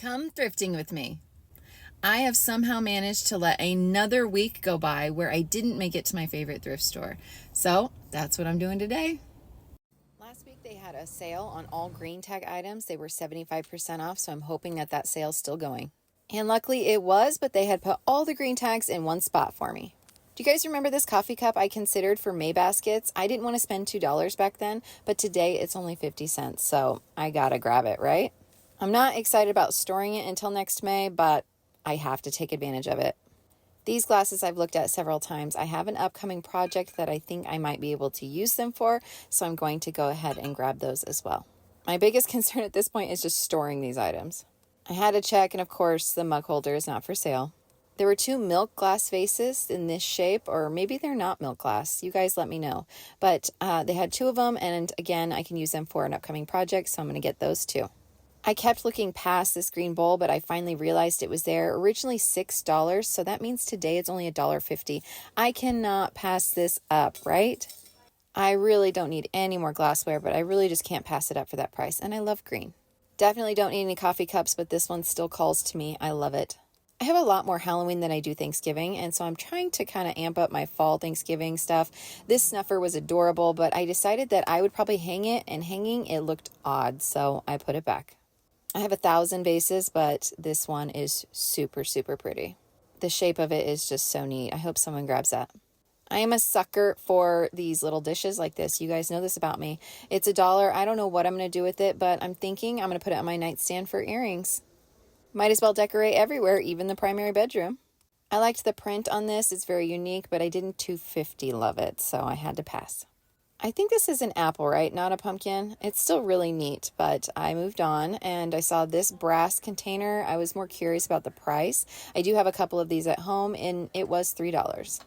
Come thrifting with me. I have somehow managed to let another week go by where I didn't make it to my favorite thrift store. So that's what I'm doing today. Last week they had a sale on all green tag items. They were 75% off, so I'm hoping that that sale's still going. And luckily it was, but they had put all the green tags in one spot for me. Do you guys remember this coffee cup I considered for May baskets? I didn't want to spend $2 back then, but today it's only 50 cents, so I gotta grab it, right? I'm not excited about storing it until next May, but I have to take advantage of it. These glasses I've looked at several times. I have an upcoming project that I think I might be able to use them for, so I'm going to go ahead and grab those as well. My biggest concern at this point is just storing these items. I had to check, and of course, the mug holder is not for sale. There were 2 milk glass vases in this shape, or maybe they're not milk glass. You guys let me know. But they had 2 of them, and again, I can use them for an upcoming project, so I'm going to get those too. I kept looking past this green bowl, but I finally realized it was there. Originally $6, so that means today it's only $1.50. I cannot pass this up, right? I really don't need any more glassware, but I really just can't pass it up for that price, and I love green. Definitely don't need any coffee cups, but this one still calls to me. I love it. I have a lot more Halloween than I do Thanksgiving, and so I'm trying to kind of amp up my fall Thanksgiving stuff. This snuffer was adorable, but I decided that I would probably hang it, and hanging it looked odd, so I put it back. I have 1,000 vases, but this one is super, super pretty. The shape of it is just so neat. I hope someone grabs that. I am a sucker for these little dishes like this. You guys know this about me. It's $1. I don't know what I'm going to do with it, but I'm thinking I'm going to put it on my nightstand for earrings. Might as well decorate everywhere, even the primary bedroom. I liked the print on this. It's very unique, but I didn't $2.50 love it, so I had to pass. I think this is an apple, right? Not a pumpkin. It's still really neat, but I moved on and I saw this brass container. I was more curious about the price. I do have a couple of these at home and it was $3.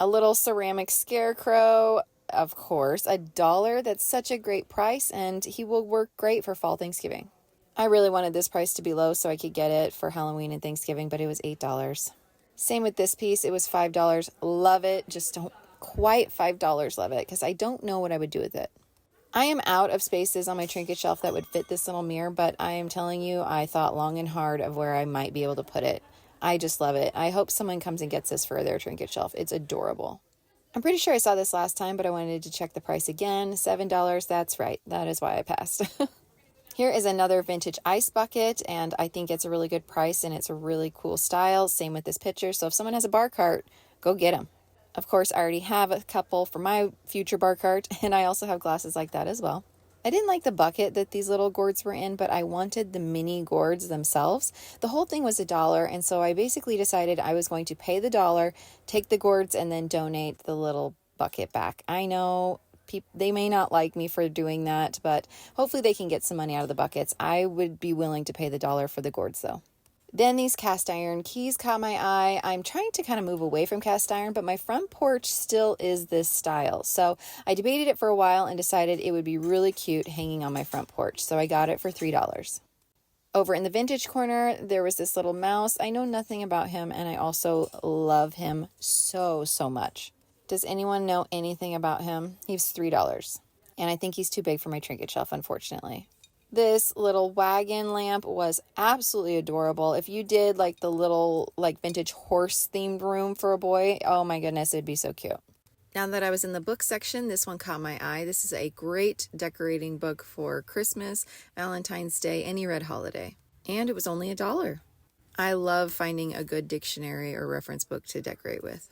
A little ceramic scarecrow, of course, $1. That's such a great price and he will work great for fall Thanksgiving. I really wanted this price to be low so I could get it for Halloween and Thanksgiving, but it was $8. Same with this piece. It was $5. Love it. Just don't quite $5 love it because I don't know what I would do with it. I am out of spaces on my trinket shelf that would fit this little mirror, but I am telling you, I thought long and hard of where I might be able to put it. I just love it. I hope someone comes and gets this for their trinket shelf. It's adorable. I'm pretty sure I saw this last time, but I wanted to check the price again. $7. That's right. That is why I passed. Here is another vintage ice bucket, and I think it's a really good price, and it's a really cool style. Same with this picture. So if someone has a bar cart, go get them. Of course, I already have a couple for my future bar cart, and I also have glasses like that as well. I didn't like the bucket that these little gourds were in, but I wanted the mini gourds themselves. The whole thing was $1, and so I basically decided I was going to pay the $1, take the gourds, and then donate the little bucket back. I know they may not like me for doing that, but hopefully they can get some money out of the buckets. I would be willing to pay the $1 for the gourds, though. Then these cast iron keys caught my eye. I'm trying to kind of move away from cast iron, but my front porch still is this style. So I debated it for a while and decided it would be really cute hanging on my front porch. So I got it for $3. Over in the vintage corner, there was this little mouse. I know nothing about him, and I also love him so, so much. Does anyone know anything about him? He's $3, and I think he's too big for my trinket shelf, unfortunately. This little wagon lamp was absolutely adorable. If you did like the little vintage horse themed room for a boy, oh my goodness, it'd be so cute. Now that I was in the book section, this one caught my eye. This is a great decorating book for Christmas, Valentine's Day, any red holiday. And it was only $1. I love finding a good dictionary or reference book to decorate with.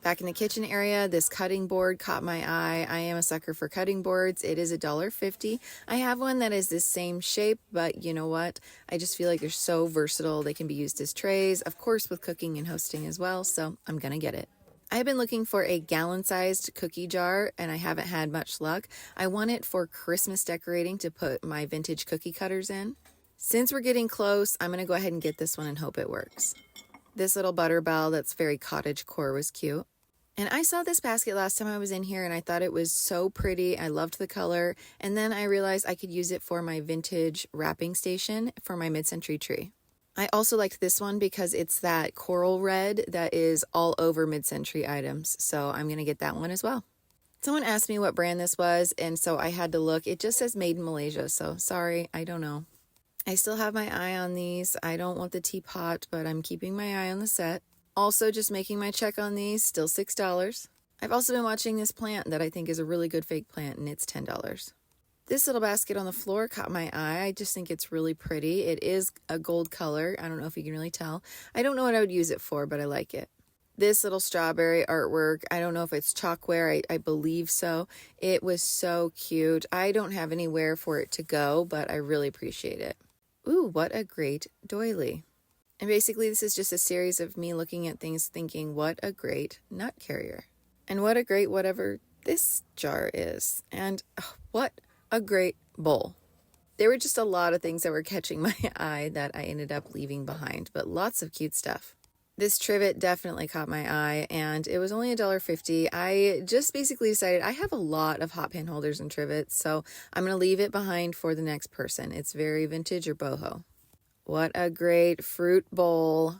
Back in the kitchen area, this cutting board caught my eye. I am a sucker for cutting boards. It is $1.50. I have one that is this same shape, but you know what? I just feel like they're so versatile. They can be used as trays, of course, with cooking and hosting as well, so I'm gonna get it. I have been looking for a gallon-sized cookie jar, and I haven't had much luck. I want it for Christmas decorating to put my vintage cookie cutters in. Since we're getting close, I'm gonna go ahead and get this one and hope it works. This little butter bell that's very cottagecore was cute. And I saw this basket last time I was in here and I thought it was so pretty. I loved the color. And then I realized I could use it for my vintage wrapping station for my mid-century tree. I also liked this one because it's that coral red that is all over mid-century items. So I'm going to get that one as well. Someone asked me what brand this was, and so I had to look. It just says made in Malaysia, so sorry, I don't know. I still have my eye on these. I don't want the teapot, but I'm keeping my eye on the set. Also, just making my check on these, still $6. I've also been watching this plant that I think is a really good fake plant, and it's $10. This little basket on the floor caught my eye. I just think it's really pretty. It is a gold color. I don't know if you can really tell. I don't know what I would use it for, but I like it. This little strawberry artwork, I don't know if it's chalkware. I believe so. It was so cute. I don't have anywhere for it to go, but I really appreciate it. Ooh, what a great doily. And basically, this is just a series of me looking at things thinking, what a great nut carrier. And what a great whatever this jar is. And what a great bowl. There were just a lot of things that were catching my eye that I ended up leaving behind, but lots of cute stuff. This trivet definitely caught my eye, and it was only $1.50. I just basically decided I have a lot of hot pan holders and trivets, so I'm going to leave it behind for the next person. It's very vintage or boho. What a great fruit bowl.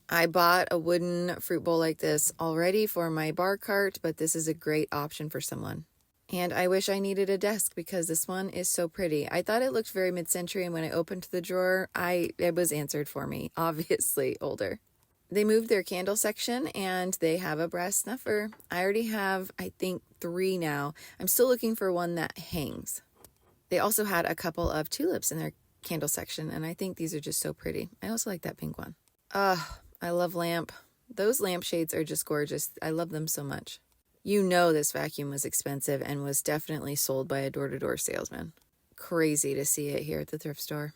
I bought a wooden fruit bowl like this already for my bar cart, but this is a great option for someone. And I wish I needed a desk because this one is so pretty. I thought it looked very mid-century, and when I opened the drawer, it was answered for me, obviously older. They moved their candle section and they have a brass snuffer. I already have, I think, 3 now. I'm still looking for one that hangs. They also had a couple of tulips in their candle section, and I think these are just so pretty. I also like that pink one. I love lamp. Those lampshades are just gorgeous. I love them so much. You know this vacuum was expensive and was definitely sold by a door-to-door salesman. Crazy to see it here at the thrift store.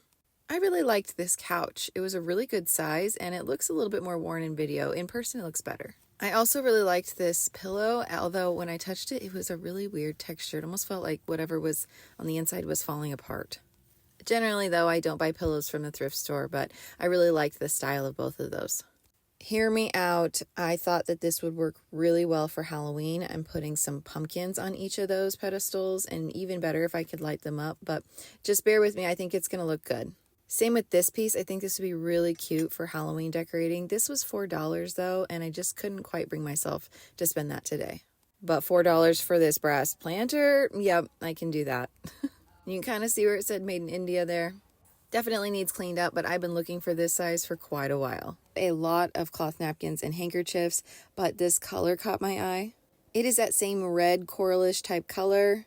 I really liked this couch. It was a really good size, and it looks a little bit more worn in video. In person, it looks better. I also really liked this pillow, although when I touched it, it was a really weird texture. It almost felt like whatever was on the inside was falling apart. Generally, though, I don't buy pillows from the thrift store, but I really liked the style of both of those. Hear me out. I thought that this would work really well for Halloween. I'm putting some pumpkins on each of those pedestals, and even better if I could light them up, but just bear with me. I think it's going to look good. Same with this piece. I think this would be really cute for Halloween decorating. This was $4 though, and I just couldn't quite bring myself to spend that today. But $4 for this brass planter, yep, I can do that. You can kind of see where it said made in India there. Definitely needs cleaned up, but I've been looking for this size for quite a while. A lot of cloth napkins and handkerchiefs, but this color caught my eye. It is that same red coralish type color,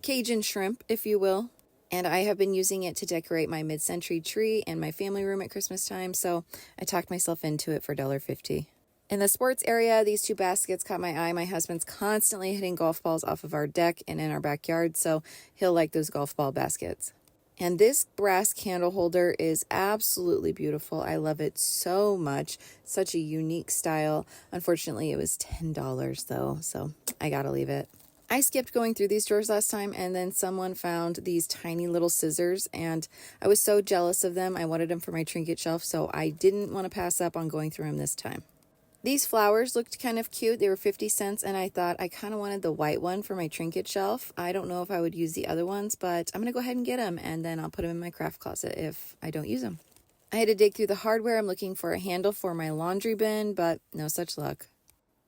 Cajun shrimp, if you will. And I have been using it to decorate my mid-century tree and my family room at Christmas time, so I talked myself into it for $1.50. In the sports area, these 2 baskets caught my eye. My husband's constantly hitting golf balls off of our deck and in our backyard, so he'll like those golf ball baskets. And this brass candle holder is absolutely beautiful. I love it so much. Such a unique style. Unfortunately, it was $10 though, so I gotta leave it. I skipped going through these drawers last time, and then someone found these tiny little scissors, and I was so jealous of them. I wanted them for my trinket shelf, so I didn't want to pass up on going through them this time. These flowers looked kind of cute. They were 50 cents, and I thought I kind of wanted the white one for my trinket shelf. I don't know if I would use the other ones, but I'm going to go ahead and get them, and then I'll put them in my craft closet if I don't use them. I had to dig through the hardware. I'm looking for a handle for my laundry bin, but no such luck.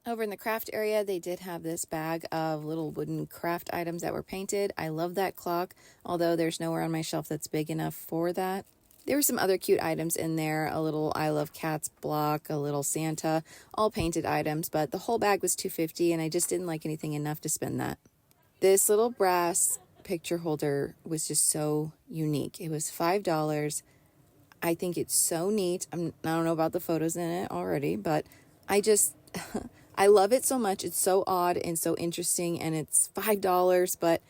Over in the craft area, they did have this bag of little wooden craft items that were painted. I love that clock, although there's nowhere on my shelf that's big enough for that. There were some other cute items in there, a little I Love Cats block, a little Santa, all painted items, but the whole bag was $2.50, and I just didn't like anything enough to spend that. This little brass picture holder was just so unique. It was $5. I think it's so neat. I don't know about the photos in it already, but I just... I love it so much. It's so odd and so interesting, and it's $5, but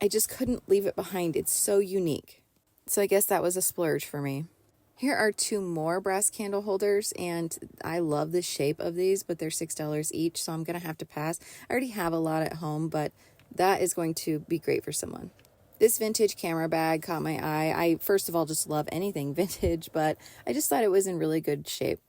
I just couldn't leave it behind. It's so unique. So I guess that was a splurge for me. Here are 2 more brass candle holders, and I love the shape of these, but they're $6 each, so I'm going to have to pass. I already have a lot at home, but that is going to be great for someone. This vintage camera bag caught my eye. I, first of all, just love anything vintage, but I just thought it was in really good shape.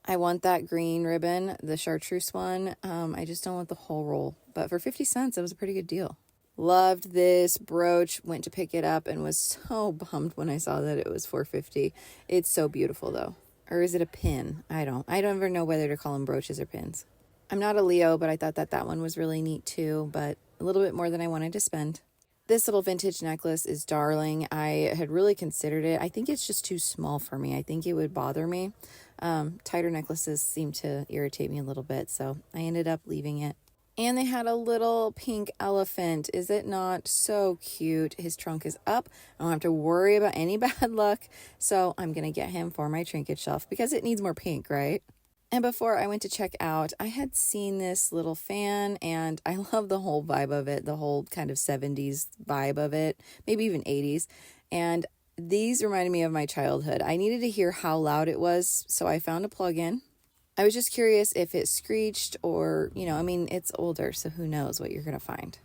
I want that green ribbon, the chartreuse one. I just don't want the whole roll. But for 50 cents, it was a pretty good deal. Loved this brooch. Went to pick it up and was so bummed when I saw that it was $4.50. It's so beautiful, though. Or is it a pin? I don't ever know whether to call them brooches or pins. I'm not a Leo, but I thought that one was really neat, too. But a little bit more than I wanted to spend. This little vintage necklace is darling. I had really considered it. I think it's just too small for me. I think it would bother me. Tighter necklaces seem to irritate me a little bit, so I ended up leaving it. And they had a little pink elephant. Is it not so cute? His trunk is up. I don't have to worry about any bad luck. So I'm going to get him for my trinket shelf because it needs more pink, right? And before I went to check out, I had seen this little fan and I love the whole vibe of it, the whole kind of 70s vibe of it, maybe even 80s. And these reminded me of my childhood. I needed to hear how loud it was, so I found a plug-in. I was just curious if it screeched or, I mean, it's older, so who knows what you're going to find.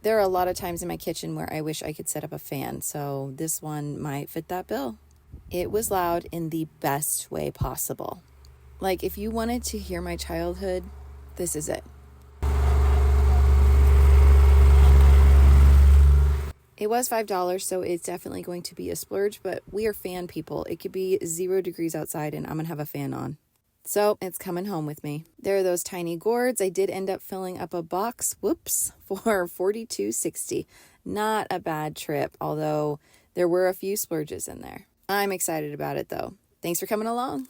There are a lot of times in my kitchen where I wish I could set up a fan, so this one might fit that bill. It was loud in the best way possible. Like, if you wanted to hear my childhood, this is it. It was $5, so it's definitely going to be a splurge, but we are fan people. It could be 0 degrees outside and I'm going to have a fan on. So it's coming home with me. There are those tiny gourds. I did end up filling up a box, for $42.60. Not a bad trip, although there were a few splurges in there. I'm excited about it though. Thanks for coming along.